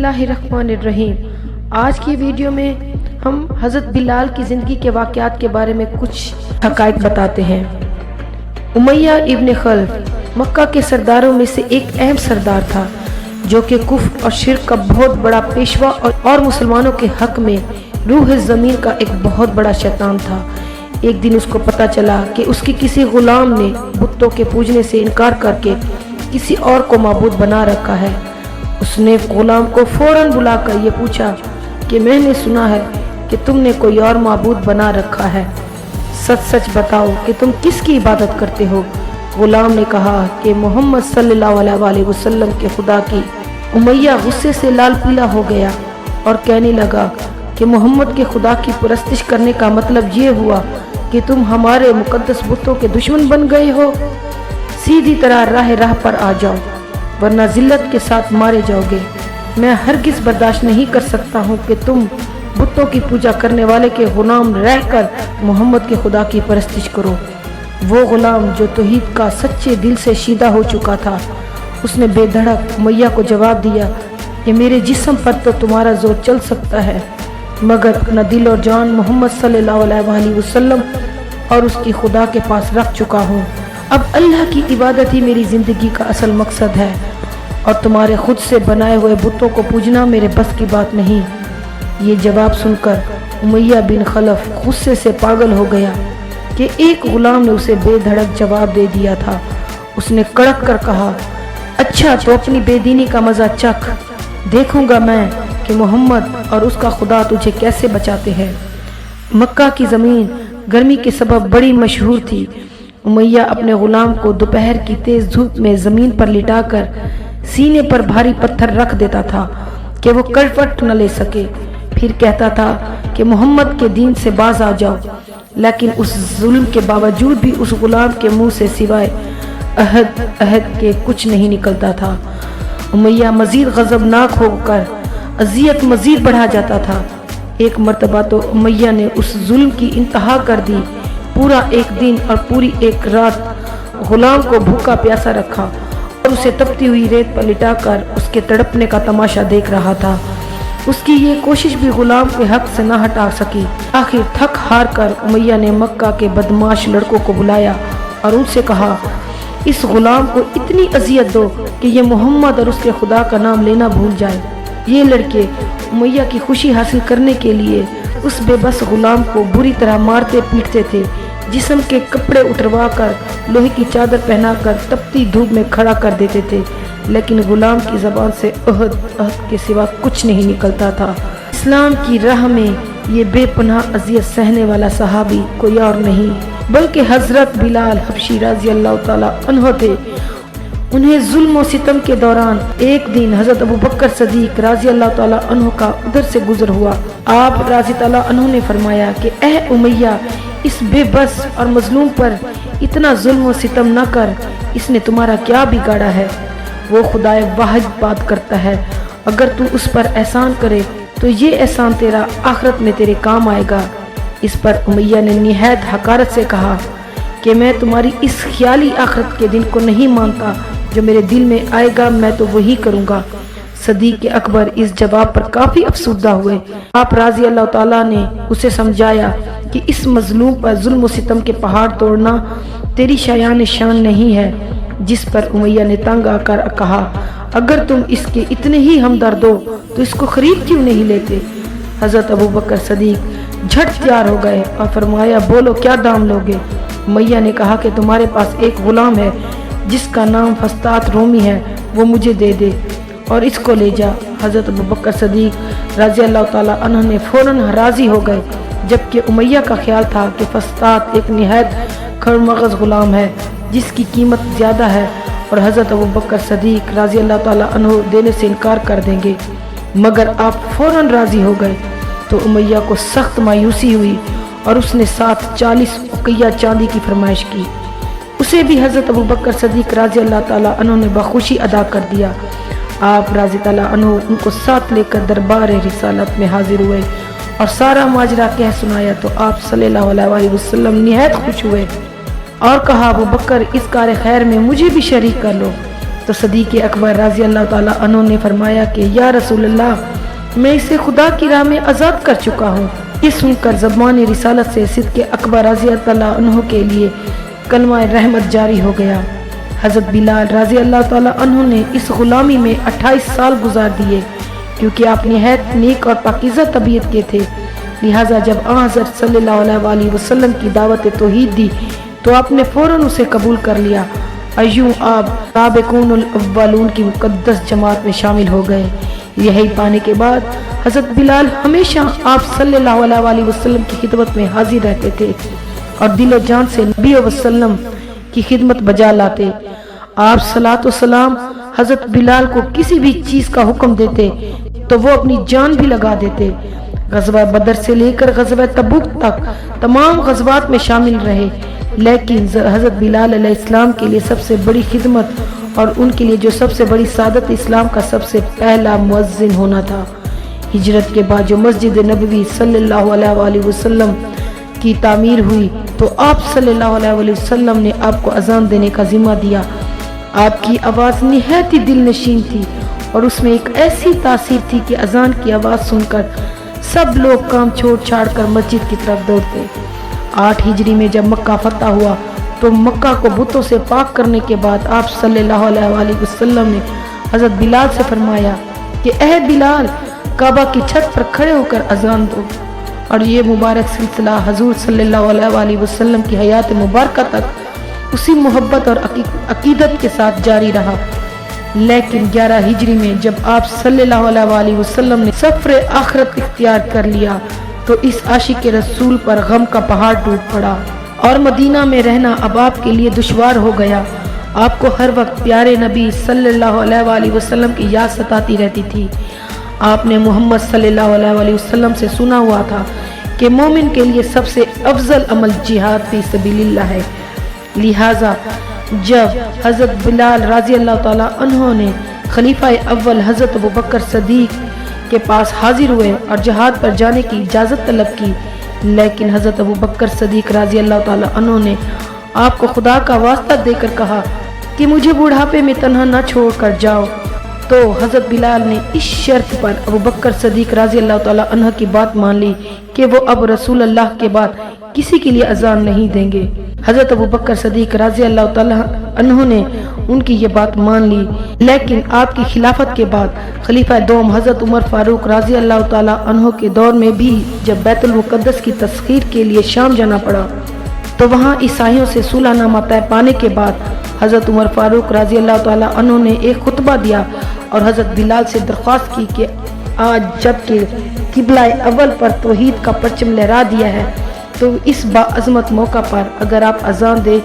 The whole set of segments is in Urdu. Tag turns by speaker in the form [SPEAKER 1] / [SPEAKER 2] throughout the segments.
[SPEAKER 1] اللہ الرحمن الرحیم۔ آج کی ویڈیو میں ہم حضرت بلال کی زندگی کے واقعات کے بارے میں کچھ حقائق بتاتے ہیں۔ امیہ ابن خلف مکہ کے سرداروں میں سے ایک اہم سردار تھا، جو کہ کفر اور شرک کا بہت بڑا پیشوا اور مسلمانوں کے حق میں روح زمین کا ایک بہت بڑا شیطان تھا۔ ایک دن اس کو پتہ چلا کہ اس کی کسی غلام نے بتوں کے پوجنے سے انکار کر کے کسی اور کو معبود بنا رکھا ہے۔ اس نے غلام کو فوراً بلا کر یہ پوچھا کہ میں نے سنا ہے کہ تم نے کوئی اور معبود بنا رکھا ہے، سچ سچ بتاؤ کہ تم کس کی عبادت کرتے ہو؟ غلام نے کہا کہ محمد صلی اللہ علیہ وسلم کے خدا کی۔ امیہ غصے سے لال پیلا ہو گیا اور کہنے لگا کہ محمد کے خدا کی پرستش کرنے کا مطلب یہ ہوا کہ تم ہمارے مقدس بتوں کے دشمن بن گئے ہو۔ سیدھی طرح راہ پر آ جاؤ، ورنہ ذلت کے ساتھ مارے جاؤ گے۔ میں ہرگز برداشت نہیں کر سکتا ہوں کہ تم بتوں کی پوجا کرنے والے کے غلام رہ کر محمد کے خدا کی پرستش کرو۔ وہ غلام جو توحید کا سچے دل سے شیدہ ہو چکا تھا، اس نے بے دھڑک امیہ کو جواب دیا کہ میرے جسم پر تو تمہارا زور چل سکتا ہے، مگر اپنا دل اور جان محمد صلی اللہ علیہ وسلم اور اس کی خدا کے پاس رکھ چکا ہوں۔ اب اللہ کی عبادت ہی میری زندگی کا اصل مقصد ہے، اور تمہارے خود سے بنائے ہوئے بتوں کو پوجنا میرے بس کی بات نہیں۔ یہ جواب سن کر امیہ بن خلف غصے سے پاگل ہو گیا کہ ایک غلام نے اسے بے دھڑک جواب دے دیا تھا۔ اس نے کڑک کر کہا، اچھا تو اپنی بے دینی کا مزہ چکھ، دیکھوں گا میں کہ محمد اور اس کا خدا تجھے کیسے بچاتے ہیں۔ مکہ کی زمین گرمی کے سبب بڑی مشہور تھی۔ امیہ اپنے غلام کو دوپہر کی تیز دھوپ میں زمین پر لٹا کر سینے پر بھاری پتھر رکھ دیتا تھا کہ وہ کڑفٹ نہ لے سکے، پھر کہتا تھا کہ محمد کے دین سے باز آ جاؤ، لیکن اس ظلم کے باوجود بھی اس غلام کے منہ سے سوائے عہد کے کچھ نہیں نکلتا تھا۔ امیہ مزید غضبناک ہو کر اذیت مزید بڑھا جاتا تھا۔ ایک مرتبہ تو امیہ نے اس ظلم کی انتہا کر دی، پورا ایک دن اور پوری ایک رات غلام کو بھوکا پیاسا رکھا اور اسے تپتی ہوئی ریت پر لٹا کر اس کے تڑپنے کا تماشا دیکھ رہا تھا۔ اس کی یہ کوشش بھی غلام کے حق سے نہ ہٹا سکی۔ آخر تھک ہار کر امیہ نے مکہ کے بدمعاش لڑکوں کو بلایا اور ان سے کہا، اس غلام کو اتنی اذیت دو کہ یہ محمد اور اس کے خدا کا نام لینا بھول جائے۔ یہ لڑکے امیہ کی خوشی حاصل کرنے کے لیے اس بے بس غلام کو بری طرح مارتے پیٹتے تھے، جسم کے کپڑے اتروا کر لوہے کی چادر پہنا کر تپتی دھوپ میں کھڑا کر دیتے تھے، لیکن غلام کی زبان سے عہد کے سوا کچھ نہیں نکلتا تھا۔ اسلام کی راہ میں یہ بے پناہ اذیت سہنے والا صحابی کوئی اور نہیں بلکہ حضرت بلال حبشی رضی اللہ تعالیٰ عنہ تھے۔ انہیں ظلم و ستم کے دوران ایک دن حضرت ابوبکر صدیق رضی اللہ تعالیٰ عنہ کا ادھر سے گزر ہوا۔ آپ رضی اللہ عنہ نے فرمایا کہ اے امیہ، اس بے بس اور مظلوم پر اتنا ظلم و ستم نہ کر، اس نے تمہارا کیا بگاڑا ہے؟ وہ خدائے واحد بات کرتا ہے، اگر تو اس پر احسان کرے تو یہ احسان تیرا آخرت میں تیرے کام آئے گا۔ اس پر امیہ نے نہایت حقارت سے کہا کہ میں تمہاری اس خیالی آخرت کے دن کو نہیں مانتا، جو میرے دل میں آئے گا میں تو وہی کروں گا۔ صدیق اکبر اس جواب پر کافی افسردہ ہوئے۔ آپ رضی اللہ تعالیٰ نے اسے سمجھایا کہ اس مظلوم پر ظلم و ستم کے پہاڑ توڑنا تیری شایان شان نہیں ہے، جس پر امیہ نے تنگ آ کر کہا، اگر تم اس کے اتنے ہی ہمدرد ہو تو اس کو خرید کیوں نہیں لیتے؟ حضرت ابوبکر صدیق جھٹ تیار ہو گئے اور فرمایا، بولو کیا دام لوگے؟ امیہ نے کہا کہ تمہارے پاس ایک غلام ہے جس کا نام فسطاط رومی ہے، وہ مجھے دے دے اور اس کو لے جا۔ حضرت ابوبکر صدیق رضی اللہ تعالیٰ عنہ نے فوراً راضی ہو گئے، جبکہ امیہ کا خیال تھا کہ فسطاط ایک نہایت کھڑمغز غلام ہے جس کی قیمت زیادہ ہے اور حضرت ابوبکر صدیق رضی اللہ تعالیٰ عنہ دینے سے انکار کر دیں گے، مگر آپ فوراً راضی ہو گئے تو امیہ کو سخت مایوسی ہوئی اور اس نے 40 اقیہ چاندی کی فرمائش کی۔ اسے بھی حضرت ابوبکر صدیق رضی اللہ تعالیٰ عنہ نے بخوشی ادا کر دیا۔ آپ رضی اللہ عنہ ان کو ساتھ لے کر دربار رسالت میں حاضر ہوئے اور سارا ماجرا کہہ سنایا تو آپ صلی اللہ علیہ وسلم نہایت خوش ہوئے اور کہا، ابوبکر اس کار خیر میں مجھے بھی شریک کر لو۔ تو صدیق اکبر رضی اللہ تعالیٰ عنہ نے فرمایا کہ یا رسول اللہ، میں اسے خدا کی راہ میں آزاد کر چکا ہوں۔ یہ سن کر زبان رسالت سے صدیق اکبر رضی اللہ عنہ کے لیے کلمہ رحمت جاری ہو گیا۔ حضرت بلال رضی اللہ تعالیٰ عنہ نے اس غلامی میں 28 سال گزار دیے، کیونکہ آپ نہایت نیک اور پاکیزہ طبیعت کے تھے۔ لہٰذا جب حضرت صلی اللہ علیہ وسلم کی دعوت توحید دی تو آپ نے فوراً اسے قبول کر لیا، اور یوں آپ سابقون الاولون کی مقدس جماعت میں شامل ہو گئے۔ یہی پانے کے بعد حضرت بلال ہمیشہ آپ صلی اللہ علیہ وسلم کی خدمت میں حاضر رہتے تھے اور دل و جان سے نبی وسلم کی خدمت بجا لاتے۔ آپ صلاۃ و سلام حضرت بلال کو کسی بھی چیز کا حکم دیتے تو وہ اپنی جان بھی لگا دیتے۔ غزوہ بدر سے لے کر غزوہ تبوک تک تمام غزوات میں شامل رہے، لیکن حضرت بلال علیہ السلام کے لیے سب سے بڑی خدمت اور ان کے لیے جو سب سے بڑی سعادت اسلام کا سب سے پہلا مؤذن ہونا تھا۔ ہجرت کے بعد جو مسجد نبوی صلی اللہ علیہ وسلم کی تعمیر ہوئی تو آپ صلی اللہ علیہ وسلم نے آپ کو اذان دینے کا ذمہ دیا۔ آپ کی آواز نہایت ہی دل نشین تھی اور اس میں ایک ایسی تاثیر تھی کہ اذان کی آواز سن کر سب لوگ کام چھوڑ چھاڑ کر مسجد کی طرف دوڑتے۔ 8 ہجری میں جب مکہ فتح ہوا تو مکہ کو بتوں سے پاک کرنے کے بعد آپ صلی اللہ علیہ وسلم نے حضرت بلال سے فرمایا کہ اے بلال، کعبہ کی چھت پر کھڑے ہو کر اذان دو، اور یہ مبارک سلسلہ حضور صلی اللہ علیہ وسلم کی حیات مبارکہ تک اسی محبت اور عقیدت کے ساتھ جاری رہا۔ لیکن 11 ہجری میں جب آپ صلی اللہ علیہ وسلم نے سفر آخرت اختیار کر لیا تو اس عاشق رسول پر غم کا پہاڑ ٹوٹ پڑا اور مدینہ میں رہنا اب آپ کے لیے دشوار ہو گیا۔ آپ کو ہر وقت پیارے نبی صلی اللہ علیہ وسلم کی یاد ستاتی رہتی تھی۔ آپ نے محمد صلی اللہ علیہ وسلم سے سنا ہوا تھا کہ مومن کے لیے سب سے افضل عمل جہاد فی سبیل اللہ ہے۔ لہٰذا جب حضرت بلال رضی اللہ تعالیٰ عنہ نے خلیفہ اول حضرت ابوبکر صدیق کے پاس حاضر ہوئے اور جہاد پر جانے کی اجازت طلب کی، لیکن حضرت ابوبکر صدیق رضی اللہ تعالیٰ عنہ نے آپ کو خدا کا واسطہ دے کر کہا کہ مجھے بڑھاپے میں تنہا نہ چھوڑ کر جاؤ، تو حضرت بلال نے اس شرط پر ابوبکر صدیق رضی اللہ تعالیٰ عنہ کی بات مان لی کہ وہ اب رسول اللہ کے بعد کسی کے لیے اذان نہیں دیں گے۔ حضرت ابوبکر صدیق رضی اللہ تعالیٰ عنہ نے ان کی یہ بات مان لی، لیکن آپ کی خلافت کے بعد خلیفہ دوم حضرت عمر فاروق رضی اللہ تعالیٰ عنہ کے دور میں بھی جب بیت المقدس کی تسخیر کے لیے شام جانا پڑا تو وہاں عیسائیوں سے صلح نامہ طے پانے کے بعد حضرت عمر فاروق رضی اللہ تعالیٰ عنہ نے ایک خطبہ دیا اور حضرت بلال سے درخواست کی کہ آج جب کہ قبلہ اول پر توحید کا پرچم لہرا دیا ہے تو اس باعظمت موقع پر اگر آپ اذان دیں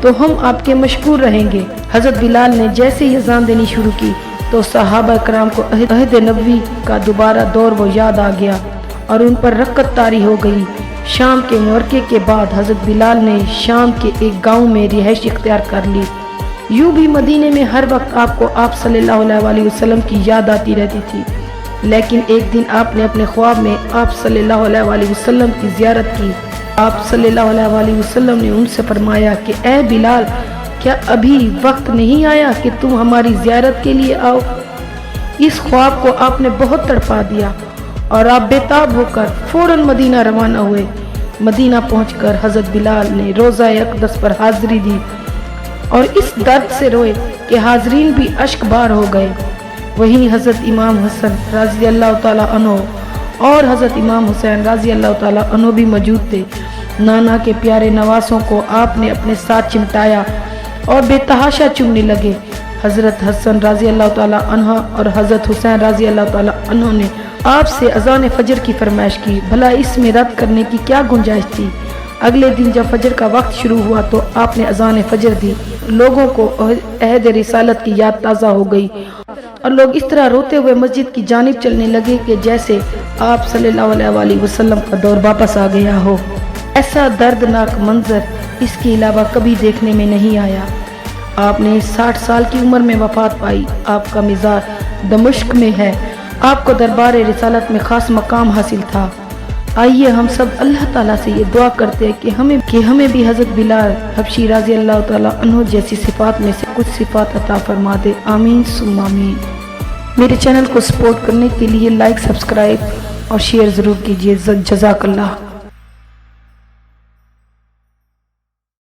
[SPEAKER 1] تو ہم آپ کے مشکور رہیں گے۔ حضرت بلال نے جیسے ہی اذان دینی شروع کی تو صحابہ کرام کو عہد نبوی کا دوبارہ دور وہ یاد آ گیا اور ان پر رکعت طاری ہو گئی۔ شام کے معرکے کے بعد حضرت بلال نے شام کے ایک گاؤں میں رہائش اختیار کر لی۔ یوں بھی مدینے میں ہر وقت آپ کو آپ صلی اللہ علیہ وسلم کی یاد آتی رہتی تھی، لیکن ایک دن آپ نے اپنے خواب میں آپ صلی اللہ علیہ وسلم کی زیارت کی۔ آپ صلی اللہ علیہ وسلم نے ان سے فرمایا کہ اے بلال، کیا ابھی وقت نہیں آیا کہ تم ہماری زیارت کے لیے آؤ؟ اس خواب کو آپ نے بہت تڑپا دیا اور آپ بےتاب ہو کر فوراً مدینہ روانہ ہوئے۔ مدینہ پہنچ کر حضرت بلال نے روضہ اقدس پر حاضری دی اور اس درد سے روئے کہ حاضرین بھی اشک بار ہو گئے۔ وہیں حضرت امام حسن رضی اللہ تعالیٰ عنہ اور حضرت امام حسین رضی اللہ تعالیٰ عنہ بھی موجود تھے۔ نانا کے پیارے نواسوں کو آپ نے اپنے ساتھ چمٹایا اور بے تحاشا چومنے لگے۔ حضرت حسن رضی اللہ تعالیٰ عنہ اور حضرت حسین رضی اللہ تعالیٰ عنہ نے آپ سے اذان فجر کی فرمائش کی، بھلا اس میں رد کرنے کی کیا گنجائش تھی؟ اگلے دن جب فجر کا وقت شروع ہوا تو آپ نے اذان فجر دی۔ لوگوں کو عہد رسالت کی یاد تازہ ہو گئی اور لوگ اس طرح روتے ہوئے مسجد کی جانب چلنے لگے کہ جیسے آپ صلی اللہ علیہ وسلم کا دور واپس آ گیا ہو۔ ایسا دردناک منظر اس کے علاوہ کبھی دیکھنے میں نہیں آیا۔ آپ نے 60 سال کی عمر میں وفات پائی۔ آپ کا مزار دمشق میں ہے۔ آپ کو دربار رسالت میں خاص مقام حاصل تھا۔ آئیے ہم سب اللہ تعالیٰ سے یہ دعا کرتے ہیں کہ ہمیں بھی حضرت بلال حبشی رضی اللہ تعالیٰ عنہ جیسی صفات میں سے کچھ صفات عطا فرما دے، آمین ثم آمین۔ میرے چینل کو سپورٹ کرنے کے لیے لائک، سبسکرائب اور شیئر ضرور کیجیے۔ جزاک اللہ۔